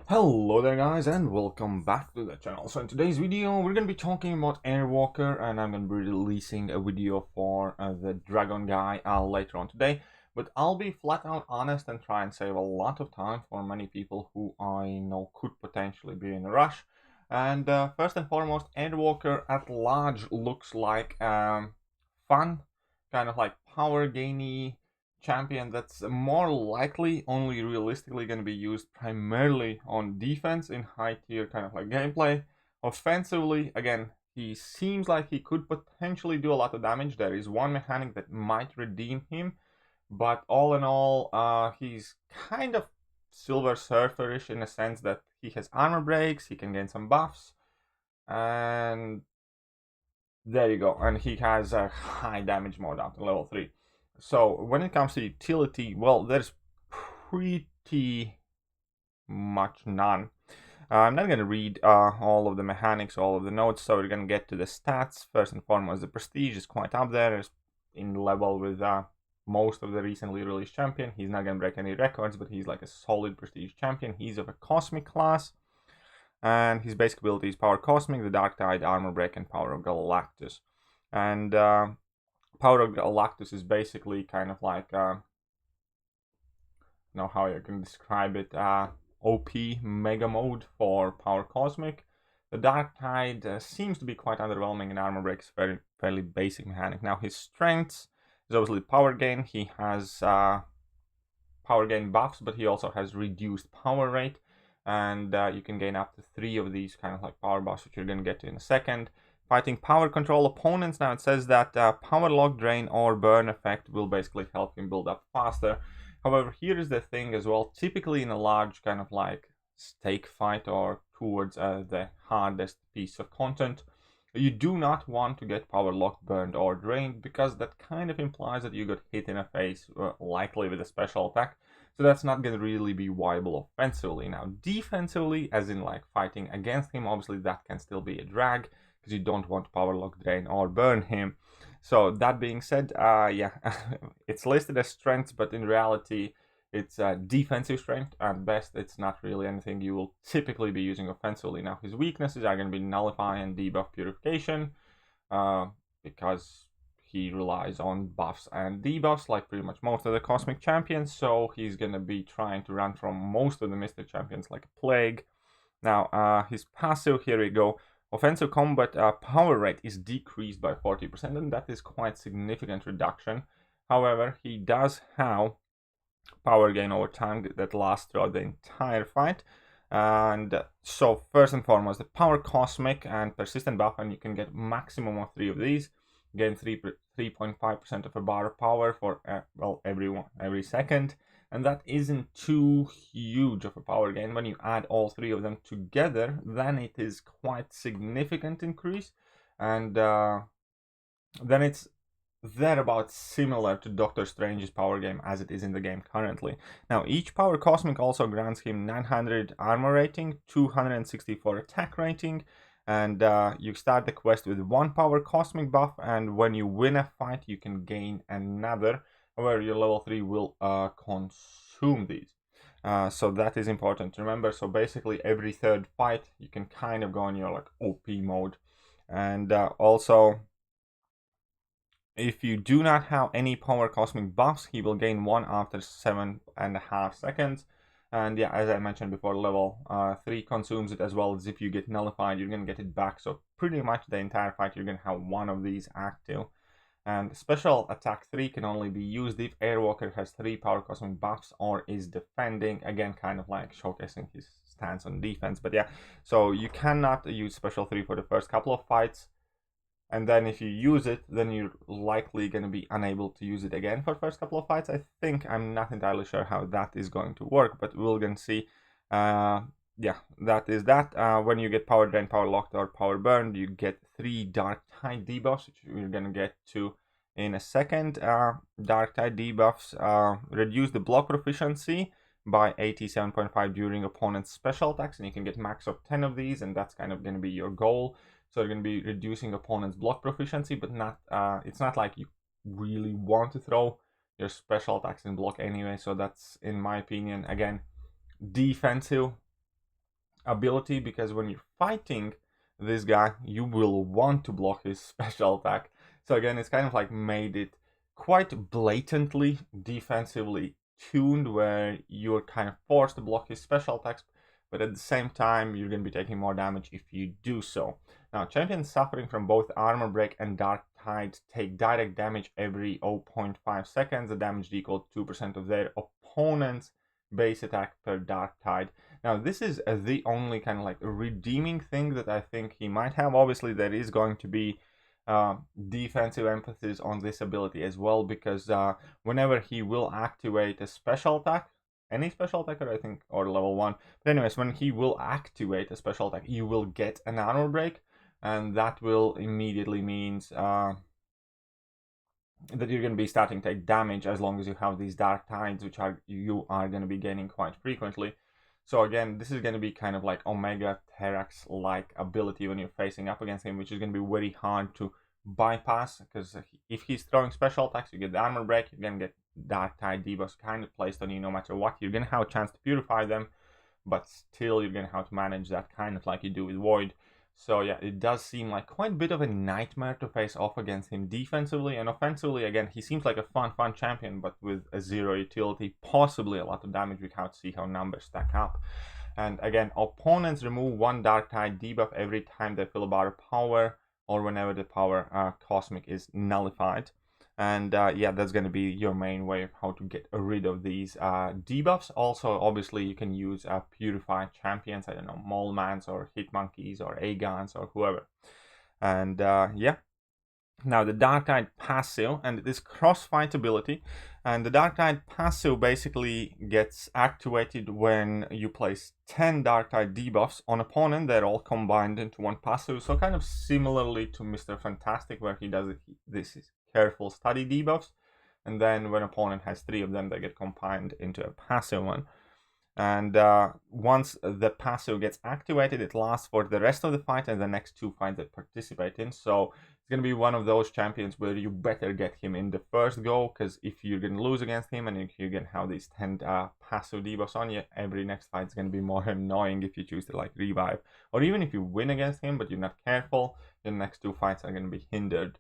Hello there guys and welcome back to the channel. So in today's video we're going to be talking about Airwalker, and I'm going to be releasing a video for the dragon guy later on today. But I'll be flat out honest and try and save a lot of time for many people who I know could potentially be in a rush. And first and foremost, Airwalker at large looks like fun, kind of like power gainy champion that's more likely only realistically going to be used primarily on defense in high tier kind of like gameplay. Offensively, again, he seems like he could potentially do a lot of damage. There is one mechanic that might redeem him, but all in all, he's kind of Silver Surferish in a sense that he has armor breaks, he can gain some buffs, and there you go. And he has a high damage mode up to level 3. So when it comes to utility, well, there's pretty much none. I'm not going to read all of the mechanics, all of the notes, so we're going to get to the stats. First and foremost, the prestige is quite up there, it's in level with most of the recently released champion. He's not going to break any records, but he's like a solid prestige champion. He's of a cosmic class, and his basic ability is Power Cosmic, the Dark Tide, Armor Break, and Power of Galactus. And Power of Galactus is basically kind of like, how you can describe it, OP mega mode for Power Cosmic. The Dark Tide seems to be quite underwhelming, and Armor Break is fairly basic mechanic. Now his strengths is obviously Power Gain. He has Power Gain buffs, but he also has reduced power rate, and you can gain up to 3 of these kind of like power buffs, which you're going to get to in a second. Fighting power control opponents. Now it says that power lock, drain, or burn effect will basically help him build up faster. However, here is the thing as well. Typically in a large kind of like stake fight or towards the hardest piece of content, you do not want to get power locked, burned, or drained, because that kind of implies that you got hit in the face, likely with a special attack. So that's not going to really be viable offensively. Now defensively, as in like fighting against him, obviously that can still be a drag, because you don't want power lock, drain, or burn him. So that being said, yeah, it's listed as strengths, but in reality it's defensive strength at best. It's not really anything you will typically be using offensively. Now his weaknesses are going to be Nullify and Debuff Purification, because he relies on buffs and debuffs like pretty much most of the cosmic champions, so he's going to be trying to run from most of the mystic champions like a plague. Now his passive, here we go. Offensive combat power rate is decreased by 40%, and that is quite significant reduction. However, he does have power gain over time that lasts throughout the entire fight. And so first and foremost, the Power Cosmic and Persistent buff, and you can get maximum of 3 of these. Gain 3.5% of a bar of power for well, every second. And that isn't too huge of a power gain. When you add all 3 of them together, then it is quite significant increase, and then it's thereabout similar to Doctor Strange's power game as it is in the game currently. Now each Power Cosmic also grants him 900 armor rating, 264 attack rating, and you start the quest with 1 Power Cosmic buff, and when you win a fight you can gain another. However, your level 3 will consume these. So that is important to remember. So basically every 3rd fight you can kind of go in your like OP mode. And also, if you do not have any Power Cosmic buffs, he will gain 1 after 7.5 seconds. And yeah, as I mentioned before, level 3 consumes it, as well as if you get nullified, you're going to get it back. So pretty much the entire fight you're going to have 1 of these active. And special attack 3 can only be used if Airwalker has 3 Power Cosmic buffs or is defending. Again, kind of like showcasing his stance on defense. But yeah, so you cannot use special 3 for the first couple of fights. And then if you use it, then you're likely going to be unable to use it again for the first couple of fights. I think, I'm not entirely sure how that is going to work, but we're going to see. Yeah, that is that. When you get Power Drain, Power Locked, or Power Burned, you get 3 Dark Tide debuffs, which we're going to get to in a second. Dark Tide debuffs reduce the block proficiency by 87.5 during opponent's special attacks, and you can get max of 10 of these, and that's kind of going to be your goal. So you're going to be reducing opponent's block proficiency, but not it's not like you really want to throw your special attacks in block anyway. So that's, in my opinion, again, defensive ability, because when you're fighting this guy, you will want to block his special attack. So again, it's kind of like made it quite blatantly defensively tuned, where you're kind of forced to block his special attacks, but at the same time, you're going to be taking more damage if you do so. Now, champions suffering from both Armor Break and Dark Tide take direct damage every 0.5 seconds. The damage equals 2% of their opponent's base attack per Dark Tide. Now, this is the only kind of like redeeming thing that I think he might have. Obviously, there is going to be defensive emphasis on this ability as well, because whenever he will activate a special attack, any special attacker, I think, or level 1. But anyways, when he will activate a special attack, you will get an Armor Break, and that will immediately means that you're going to be starting to take damage as long as you have these Dark Tides, which you are going to be gaining quite frequently. So again, this is going to be kind of like Omega Terax-like ability when you're facing up against him, which is going to be very hard to bypass, because if he's throwing special attacks, you get the Armor Break, you're going to get Dark Tide debuffs kind of placed on you no matter what. You're going to have a chance to purify them, but still you're going to have to manage that kind of like you do with Void. So yeah, it does seem like quite a bit of a nightmare to face off against him defensively. And offensively, again, he seems like a fun champion, but with a 0 utility, possibly a lot of damage. We have to see how numbers stack up. And again, opponents remove 1 Dark Tide debuff every time they fill a bar of power, or whenever the power cosmic is nullified. And yeah, that's going to be your main way of how to get rid of these debuffs. Also, obviously, you can use purified champions, I don't know, Molemans or Hitmonkeys or Agons or whoever. And yeah. Now, the Dark Tide passive and this crossfight ability. And the Dark Tide passive basically gets activated when you place 10 Dark Tide debuffs on opponent. They're all combined into one passive. So kind of similarly to Mr. Fantastic, where he does it. This is careful study debuffs, and then when opponent has 3 of them, they get combined into a passive one. And once the passive gets activated, it lasts for the rest of the fight and the next 2 fights that participate in. So it's going to be one of those champions where you better get him in the first go, because if you're going to lose against him and you're going to have these 10 passive debuffs on you, every next fight is going to be more annoying if you choose to like revive. Or even if you win against him but you're not careful, the next 2 fights are going to be hindered.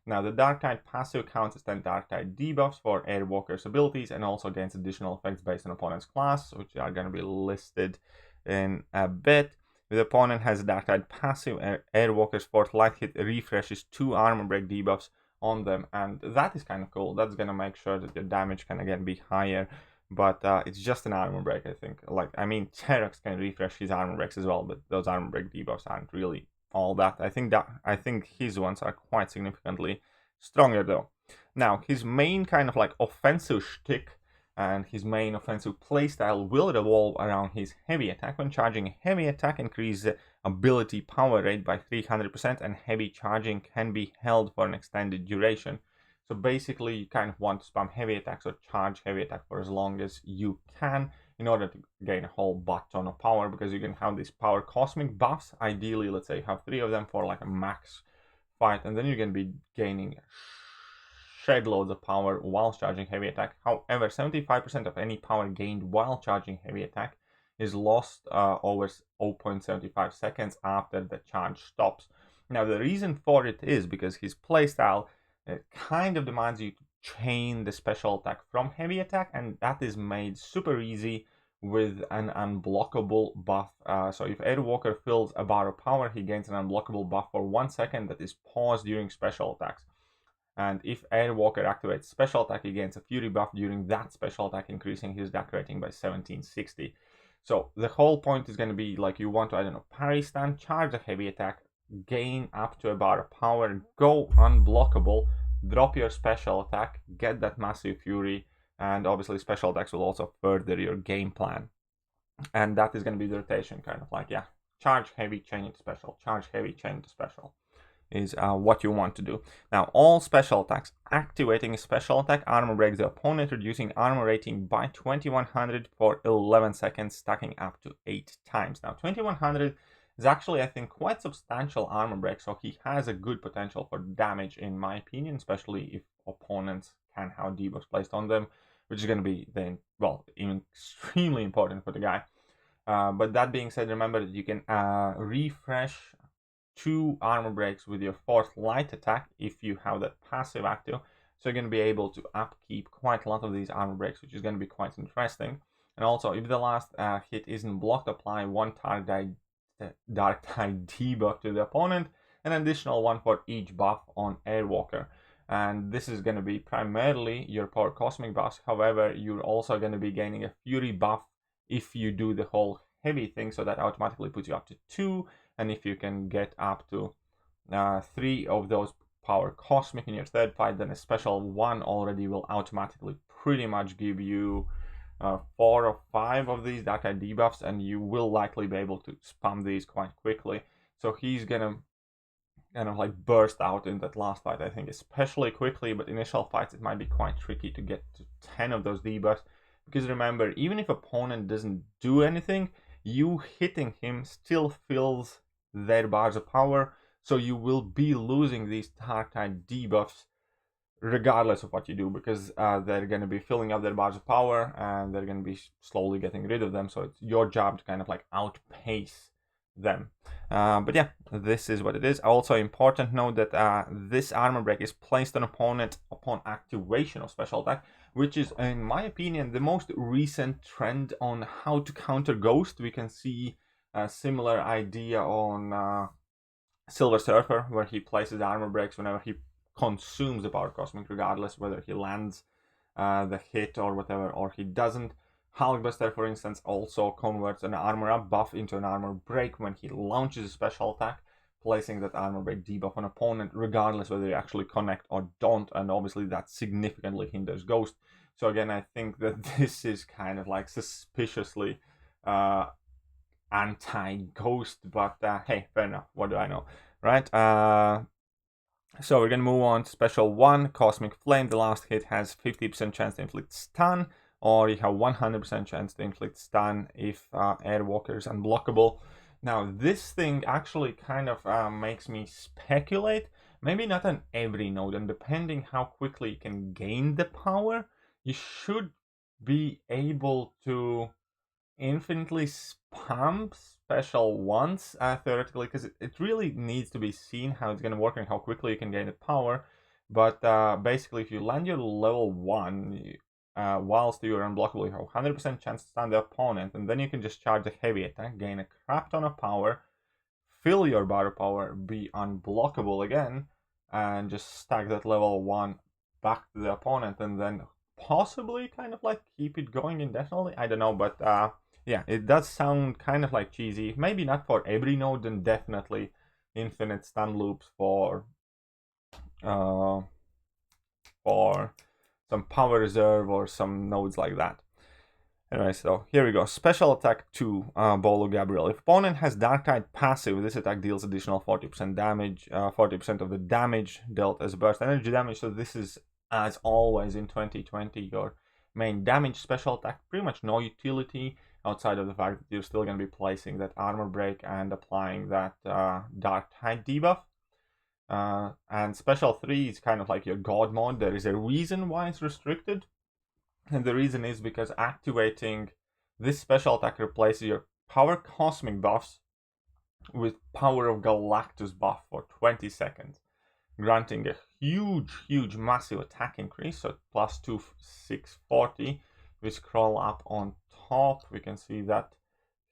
Now, the Dark Tide passive counts as 10 Dark Tide debuffs for Airwalker's abilities, and also gains additional effects based on opponent's class, which are going to be listed in a bit. The opponent has a Dark Tide passive, Airwalker's fourth light hit refreshes 2 Armor Break debuffs on them, and that is kind of cool. That's going to make sure that your damage can again be higher, but it's just an Armor Break, I think. Like, I mean, Terax can refresh his Armor Breaks as well, but those Armor Break debuffs aren't really all that. I think his ones are quite significantly stronger though. Now, his main kind of like offensive shtick and his main offensive playstyle will revolve around his heavy attack. When charging a heavy attack, increase the ability power rate by 300%, and heavy charging can be held for an extended duration. So basically, you kind of want to spam heavy attacks or charge heavy attack for as long as you can, in order to gain a whole butt ton of power, because you can have these power cosmic buffs. Ideally, let's say you have 3 of them for like a max fight, and then you're going to be gaining shed loads of power while charging heavy attack. However, 75% of any power gained while charging heavy attack is lost over 0.75 seconds after the charge stops. Now, the reason for it is because his playstyle kind of demands you to chain the special attack from heavy attack, and that is made super easy with an unblockable buff. So if Airwalker fills a bar of power, he gains an unblockable buff for 1 second that is paused during special attacks. And if Airwalker activates special attack, he gains a fury buff during that special attack, increasing his attack rating by 1760. So the whole point is going to be like, you want to, I don't know, parry stand, charge a heavy attack, gain up to a bar of power, go unblockable, drop your special attack, get that massive fury, and obviously special attacks will also further your game plan. And that is going to be the rotation, kind of like, yeah, charge heavy, chain into special, charge heavy, chain into special is what you want to do. Now, all special attacks activating a special attack armor breaks the opponent, reducing armor rating by 2100 for 11 seconds, stacking up to 8 times. Now, 2100 is actually, I think, quite substantial armor break, so he has a good potential for damage, in my opinion, especially if opponents can have debuffs placed on them, which is going to be then, well, even extremely important for the guy. But that being said, remember that you can refresh 2 armor breaks with your 4th light attack if you have that passive active. So you're going to be able to upkeep quite a lot of these armor breaks, which is going to be quite interesting. And also, if the last hit isn't blocked, apply 1 Dark Tide debuff to the opponent, an additional 1 for each buff on Airwalker. And this is going to be primarily your Power Cosmic buffs. However, you're also going to be gaining a Fury buff if you do the whole heavy thing, so that automatically puts you up to 2. And if you can get up to 3 of those Power Cosmic in your 3rd fight, then a special 1 already will automatically pretty much give you 4 or 5 of these Dark Tide debuffs, and you will likely be able to spam these quite quickly. So he's gonna kind of like burst out in that last fight, I think, especially quickly, but initial fights it might be quite tricky to get to 10 of those debuffs, because remember, even if opponent doesn't do anything, you hitting him still fills their bars of power, so you will be losing these Dark Tide debuffs regardless of what you do, because they're going to be filling up their bars of power and they're going to be slowly getting rid of them, so it's your job to kind of like outpace them. But yeah, this is what it is. Also important note that this armor break is placed on opponent upon activation of special attack, which is, in my opinion, the most recent trend on how to counter Ghost. We can see a similar idea on Silver Surfer, where he places armor breaks whenever he consumes the Power Cosmic, regardless whether he lands the hit or whatever, or he doesn't. Hulkbuster, for instance, also converts an armor up buff into an armor break when he launches a special attack, placing that armor break debuff on opponent, regardless whether they actually connect or don't, and obviously that significantly hinders Ghost. So again, I think that this is kind of like suspiciously anti-Ghost, but hey, fair enough, what do I know, right? So we're gonna move on to special 1, Cosmic Flame. The last hit has 50% chance to inflict stun, or you have 100% chance to inflict stun if Airwalker is unblockable. Now this thing actually kind of makes me speculate, maybe not on every node, and depending how quickly you can gain the power, you should be able to infinitely spam special ones theoretically, because it really needs to be seen how it's going to work and how quickly you can gain the power. But basically, if you land your level 1 whilst you're unblockable, you have 100% chance to stun the opponent, and then you can just charge a heavy attack, gain a crap ton of power, fill your bar of power, be unblockable again, and just stack that level 1 back to the opponent, and then possibly kind of like keep it going indefinitely. I don't know, but yeah, it does sound kind of like cheesy. Maybe not for every node, and definitely infinite stun loops for some power reserve or some nodes like that. Anyway, so here we go. Special attack 2, Bolo Gabriel. If opponent has Dark Tide passive, this attack deals additional 40% damage, 40% of the damage dealt as burst energy damage. So this is, as always in 2020, your main damage special attack. Pretty much no utility outside of the fact that you're still going to be placing that armor break and applying that Dark Tide debuff. And special 3 is kind of like your god mode. There is a reason why it's restricted, and the reason is because activating this special attack replaces your Power Cosmic buffs with Power of Galactus buff for 20 seconds, granting a huge, massive attack increase, so plus 2, 640. We scroll up on top, we can see that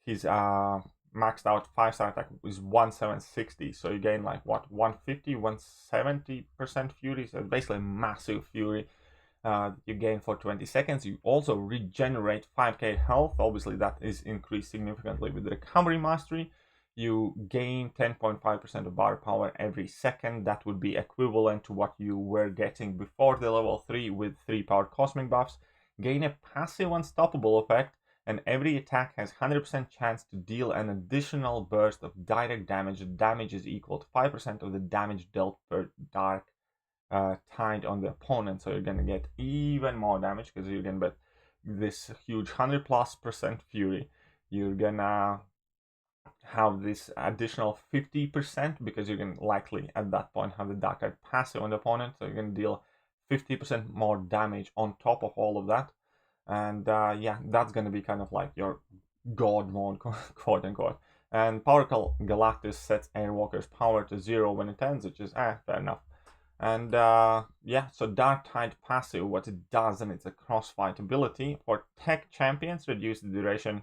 his maxed out 5-star attack is 1760, so you gain like what, 150, 170% fury, so basically massive fury. You gain for 20 seconds. You also regenerate 5k health. Obviously that is increased significantly with the recovery mastery. You gain 10.5% of bar power every second. That would be equivalent to what you were getting before the level 3 with 3 power cosmic buffs. Gain a passive unstoppable effect, and every attack has 100% chance to deal an additional burst of direct damage. The damage is equal to 5% of the damage dealt per Dark Tide on the opponent, so you're gonna get even more damage because you're gonna get this huge 100+% fury. You're gonna have this additional 50% because you're gonna likely at that point have the Dark Tide passive on the opponent, so you're gonna deal 50% more damage on top of all of that. And yeah, that's gonna be kind of like your God mode, quote unquote. And Powerful Galactus sets Airwalker's power to 0 when it ends, which is fair enough. And yeah, so Dark Tide passive, what it does, and it's a crossfight ability for tech champions, reduce the duration,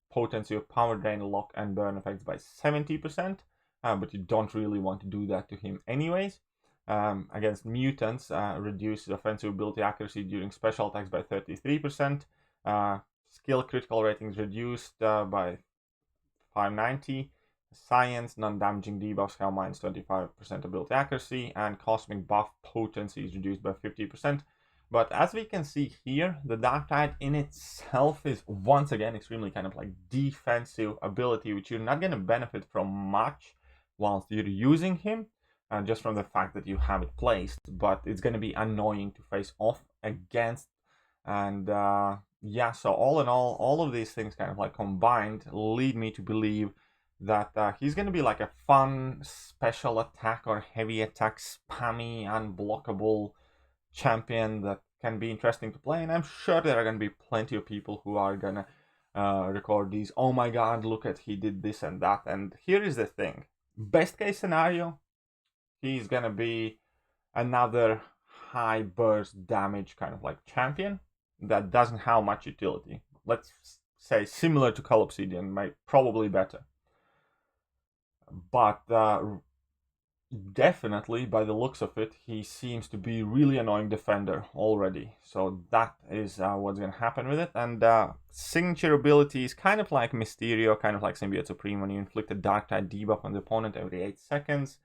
potency of power drain, lock, and burn effects by 70%. But you don't really want to do that to him anyways. Against mutants, reduces offensive ability accuracy during special attacks by 33%. Skill critical ratings reduced by 590. Science, non-damaging debuffs have minus 25% ability accuracy, and cosmic buff potency is reduced by 50%. But as we can see here, the Dark Tide in itself is once again extremely kind of like defensive ability, which you're not going to benefit from much whilst you're using him, just from the fact that you have it placed. But it's going to be annoying to face off against. And yeah, so all in all of these things kind of like combined lead me to believe that he's going to be like a fun special attack or heavy attack spammy unblockable champion that can be interesting to play. And I'm sure there are going to be plenty of people who are going to record these, oh my god, look at, he did this and that. And here is the thing, best case scenario, he's going to be another high burst damage kind of like champion that doesn't have much utility. Let's say similar to Call Obsidian, probably better. But definitely, by the looks of it, he seems to be really annoying defender already. So that is what's going to happen with it. And signature ability is kind of like Mysterio, kind of like Symbiote Supreme, when you inflict a Dark Tide debuff on the opponent every 8 seconds.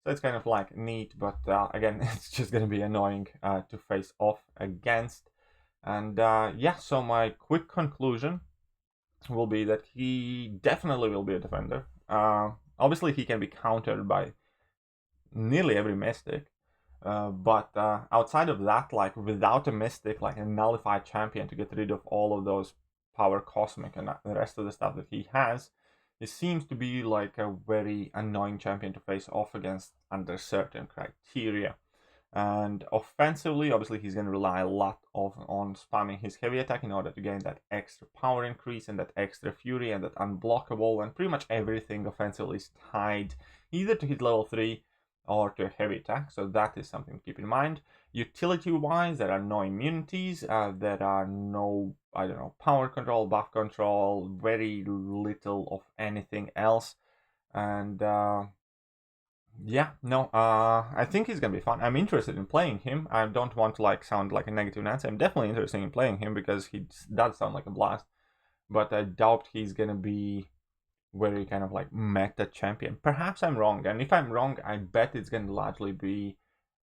So it's kind of like neat, but again, it's just going to be annoying to face off against. And yeah, so my quick conclusion will be that he definitely will be a defender. Obviously, he can be countered by nearly every mystic, but outside of that, like without a mystic, like a nullified champion to get rid of all of those power cosmic and the rest of the stuff that he has, it seems to be like a very annoying champion to face off against under certain criteria. And offensively, obviously, he's going to rely a lot on spamming his heavy attack in order to gain that extra power increase and that extra fury and that unblockable, and pretty much everything offensively is tied either to his level 3 or to a heavy attack, so that is something to keep in mind. Utility-wise, there are no immunities, there are no, I don't know, power control, buff control, very little of anything else, and yeah, no, I think he's gonna be fun. I'm interested in playing him. I don't want to like sound like a negative Nancy. I'm definitely interested in playing him because he does sound like a blast. But I doubt he's gonna be very kind of like meta champion. Perhaps I'm wrong, and if I'm wrong, I bet it's gonna largely be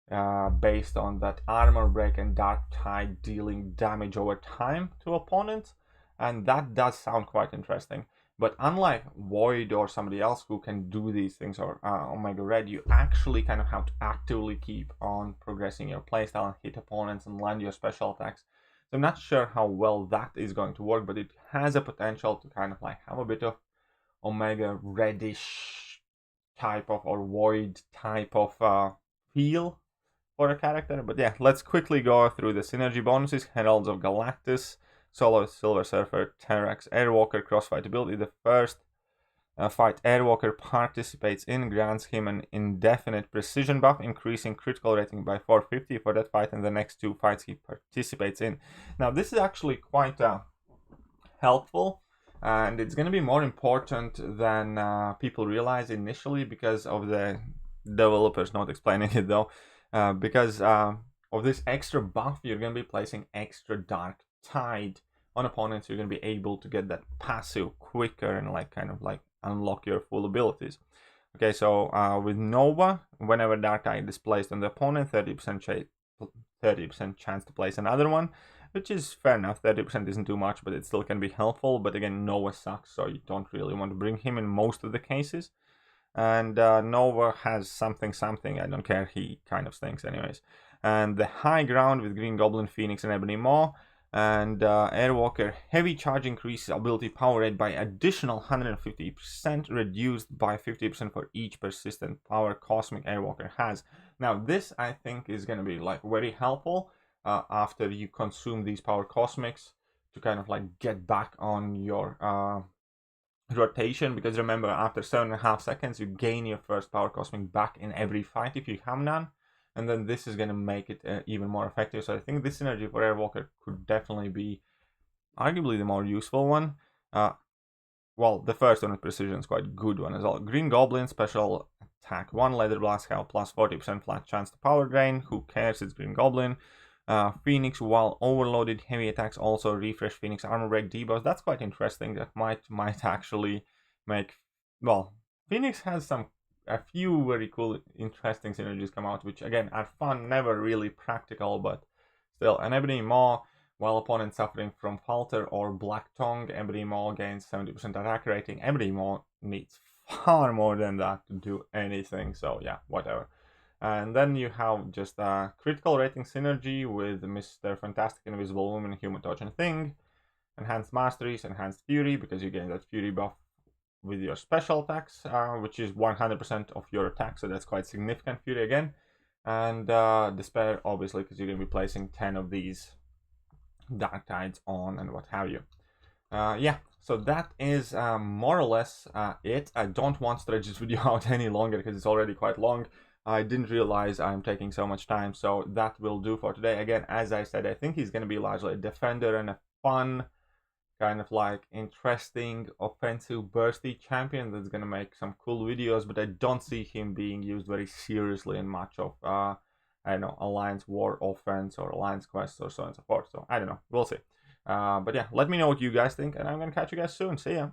based on that armor break and Dark Tide dealing damage over time to opponents, and that does sound quite interesting. But unlike Void or somebody else who can do these things, or Omega Red, you actually kind of have to actively keep on progressing your playstyle and hit opponents and land your special attacks. So I'm not sure how well that is going to work, but it has a potential to kind of like have a bit of Omega Reddish type of, or Void type of feel for a character. But yeah, let's quickly go through the synergy bonuses. Heralds of Galactus, Solo, Silver Surfer, Terrax, Airwalker, crossfight ability. The first fight Airwalker participates in grants him an indefinite precision buff, increasing critical rating by 450 for that fight and the next 2 fights he participates in. Now, this is actually quite helpful, and it's going to be more important than people realize initially because of the developers not explaining it though. Because of this extra buff, you're going to be placing extra Dark Tide on opponents. You're going to be able to get that passive quicker and like kind of like unlock your full abilities. Okay, so with Nova, whenever Dark Tide is placed on the opponent, 30% chance to place another one, which is fair enough. 30% isn't too much, but it still can be helpful. But again, Nova sucks, so you don't really want to bring him in most of the cases. And Nova has something, I don't care, he kind of stinks anyways. And the High Ground with Green Goblin, Phoenix, and Ebony Maw. And Airwalker, heavy charge increases ability power rate by additional 150%, reduced by 50% for each persistent power Cosmic Airwalker has. Now this, I think, is going to be like very helpful after you consume these power Cosmics to kind of like get back on your rotation, because remember, after 7.5 seconds you gain your first power cosmic back in every fight if you have none, and then this is going to make it even more effective. So I think this synergy for Airwalker could definitely be arguably the more useful one. Well, the first one with precision is quite a good one as well. Green Goblin, special attack 1, Leather Blast, have plus 40% flat chance to power drain. Who cares, it's Green Goblin. Phoenix, while overloaded, heavy attacks also refresh Phoenix armor break debuffs. That's quite interesting. That might actually make, well, Phoenix has a few very cool, interesting synergies come out, which again are fun, never really practical, but still. An Ebony Maw, while opponent suffering from Falter or Black Tongue, Ebony Maw gains 70% attack rating. Ebony Maw needs far more than that to do anything, so yeah, whatever. And then you have just a critical rating synergy with Mr. Fantastic, Invisible Woman, Human Touch and Thing. Enhanced Masteries, Enhanced Fury, because you gain that Fury buff with your special attacks, which is 100% of your attack, so that's quite significant Fury again. And Despair, obviously, because you're going to be placing 10 of these Dark Tides on and what have you. Yeah, so that is more or less it. I don't want to stretch this video out any longer because it's already quite long. I didn't realize I'm taking so much time, so that will do for today. Again, as I said, I think he's going to be largely a defender and a fun, kind of like interesting, offensive, bursty champion that's going to make some cool videos, but I don't see him being used very seriously in much of, I don't know, Alliance War offense or Alliance quests or so on and so forth. So I don't know, we'll see. But yeah, let me know what you guys think, and I'm going to catch you guys soon. See ya!